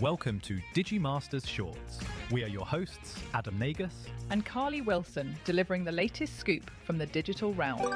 Welcome to Digimasters Shorts. We are your hosts, Adam Nagus and Carly Wilson, delivering the latest scoop from the digital realm.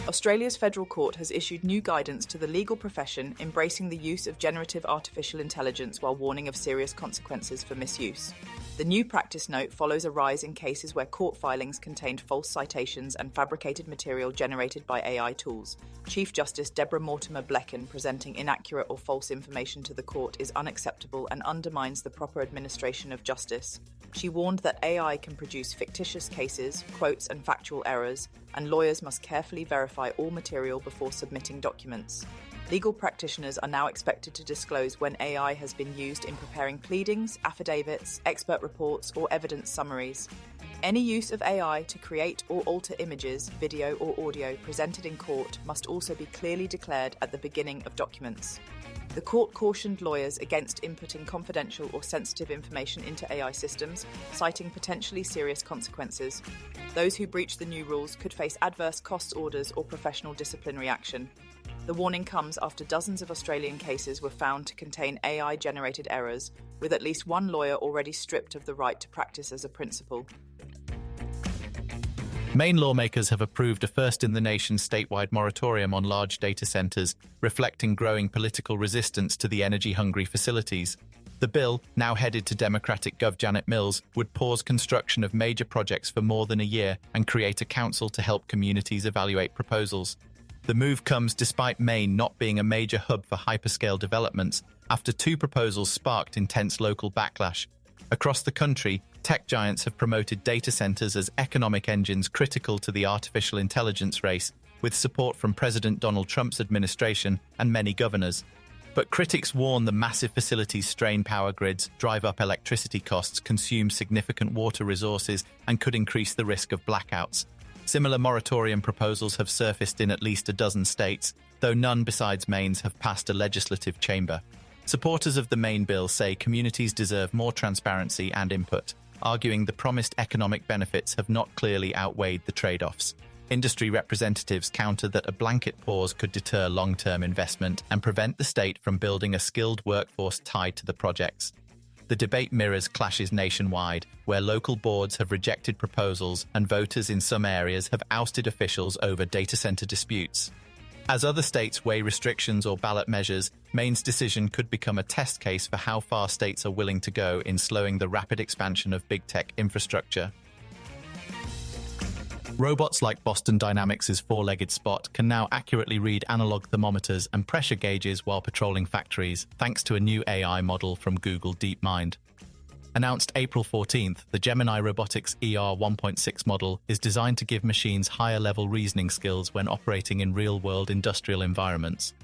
Australia's federal court has issued new guidance to the legal profession embracing the use of generative artificial intelligence while warning of serious consequences for misuse. The new practice note follows a rise in cases where court filings contained false citations and fabricated material generated by AI tools. Chief Justice Deborah Mortimer-Blecken presenting inaccurate or false information to the court is unacceptable and undermines the proper administration of justice. She warned that AI can produce fictitious cases, quotes and factual errors, and lawyers must carefully verify all material before submitting documents. Legal practitioners are now expected to disclose when AI has been used in preparing pleadings, affidavits, expert reports, or evidence summaries. Any use of AI to create or alter images, video, or audio presented in court must also be clearly declared at the beginning of documents. The court cautioned lawyers against inputting confidential or sensitive information into AI systems, citing potentially serious consequences. Those who breach the new rules could face adverse costs orders or professional disciplinary action. The warning comes after dozens of Australian cases were found to contain AI-generated errors, with at least one lawyer already stripped of the right to practice as a principal. Maine lawmakers have approved a first-in-the-nation statewide moratorium on large data centres, reflecting growing political resistance to the energy-hungry facilities. The bill, now headed to Democratic Gov Janet Mills, would pause construction of major projects for more than a year and create a council to help communities evaluate proposals. The move comes despite Maine not being a major hub for hyperscale developments after two proposals sparked intense local backlash. Across the country, tech giants have promoted data centers as economic engines critical to the artificial intelligence race, with support from President Donald Trump's administration and many governors. But critics warn the massive facilities strain power grids, drive up electricity costs, consume significant water resources, and could increase the risk of blackouts. Similar moratorium proposals have surfaced in at least a dozen states, though none besides Maine's have passed a legislative chamber. Supporters of the Maine bill say communities deserve more transparency and input, arguing the promised economic benefits have not clearly outweighed the trade-offs. Industry representatives counter that a blanket pause could deter long-term investment and prevent the state from building a skilled workforce tied to the projects. The debate mirrors clashes nationwide, where local boards have rejected proposals and voters in some areas have ousted officials over data center disputes. As other states weigh restrictions or ballot measures, Maine's decision could become a test case for how far states are willing to go in slowing the rapid expansion of big tech infrastructure. Robots like Boston Dynamics' four-legged Spot can now accurately read analog thermometers and pressure gauges while patrolling factories, thanks to a new AI model from Google DeepMind. Announced April 14th, the Gemini Robotics ER 1.6 model is designed to give machines higher-level reasoning skills when operating in real-world industrial environments.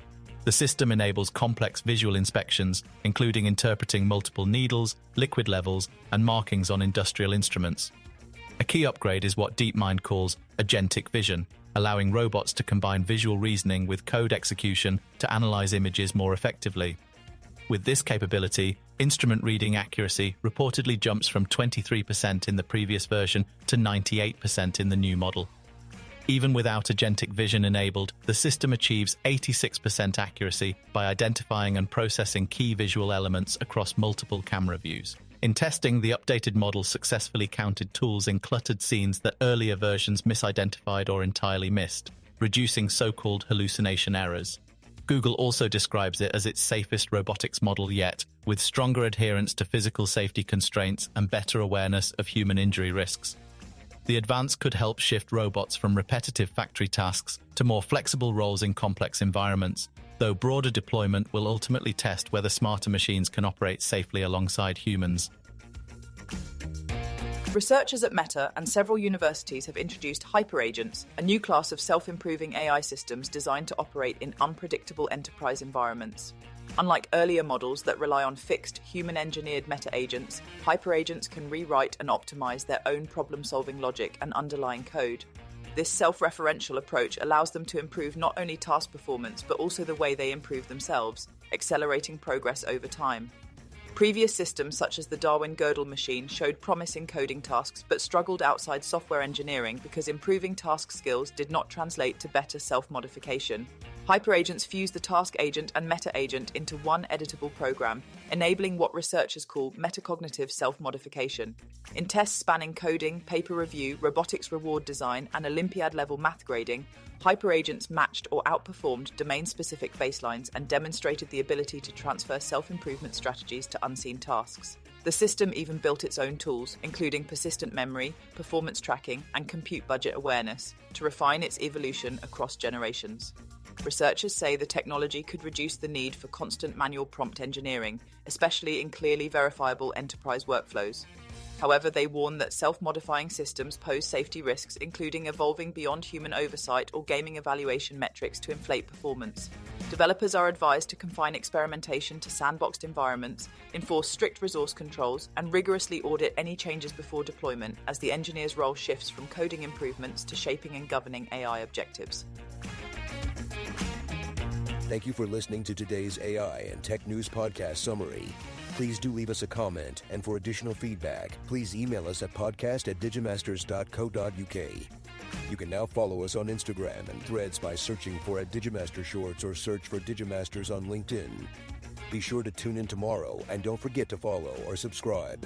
The system enables complex visual inspections, including interpreting multiple needles, liquid levels, and markings on industrial instruments. A key upgrade is what DeepMind calls agentic vision, allowing robots to combine visual reasoning with code execution to analyze images more effectively. With this capability, instrument reading accuracy reportedly jumps from 23% in the previous version to 98% in the new model. Even without agentic vision enabled, the system achieves 86% accuracy by identifying and processing key visual elements across multiple camera views. In testing, the updated model successfully counted tools in cluttered scenes that earlier versions misidentified or entirely missed, reducing so-called hallucination errors. Google also describes it as its safest robotics model yet, with stronger adherence to physical safety constraints and better awareness of human injury risks. The advance could help shift robots from repetitive factory tasks to more flexible roles in complex environments, though broader deployment will ultimately test whether smarter machines can operate safely alongside humans. Researchers at Meta and several universities have introduced hyperagents, a new class of self-improving AI systems designed to operate in unpredictable enterprise environments. Unlike earlier models that rely on fixed, human-engineered meta-agents, hyperagents can rewrite and optimize their own problem-solving logic and underlying code. This self-referential approach allows them to improve not only task performance but also the way they improve themselves, accelerating progress over time. Previous systems such as the Darwin Gödel machine showed promise in coding tasks but struggled outside software engineering because improving task skills did not translate to better self-modification. Hyperagents fuse the task agent and meta-agent into one editable program, enabling what researchers call metacognitive self-modification. In tests spanning coding, paper review, robotics reward design, and Olympiad-level math grading, hyperagents matched or outperformed domain-specific baselines and demonstrated the ability to transfer self-improvement strategies to unseen tasks. The system even built its own tools, including persistent memory, performance tracking, and compute budget awareness, to refine its evolution across generations. Researchers say the technology could reduce the need for constant manual prompt engineering, especially in clearly verifiable enterprise workflows. However, they warn that self-modifying systems pose safety risks, including evolving beyond human oversight or gaming evaluation metrics to inflate performance. Developers are advised to confine experimentation to sandboxed environments, enforce strict resource controls, and rigorously audit any changes before deployment as the engineer's role shifts from coding improvements to shaping and governing AI objectives. Thank you for listening to today's AI and Tech News Podcast summary. Please do leave us a comment, and for additional feedback, please email us at podcast@digimasters.co.uk. You can now follow us on Instagram and Threads by searching for @Digimaster Shorts or search for Digimasters on LinkedIn. Be sure to tune in tomorrow, and don't forget to follow or subscribe.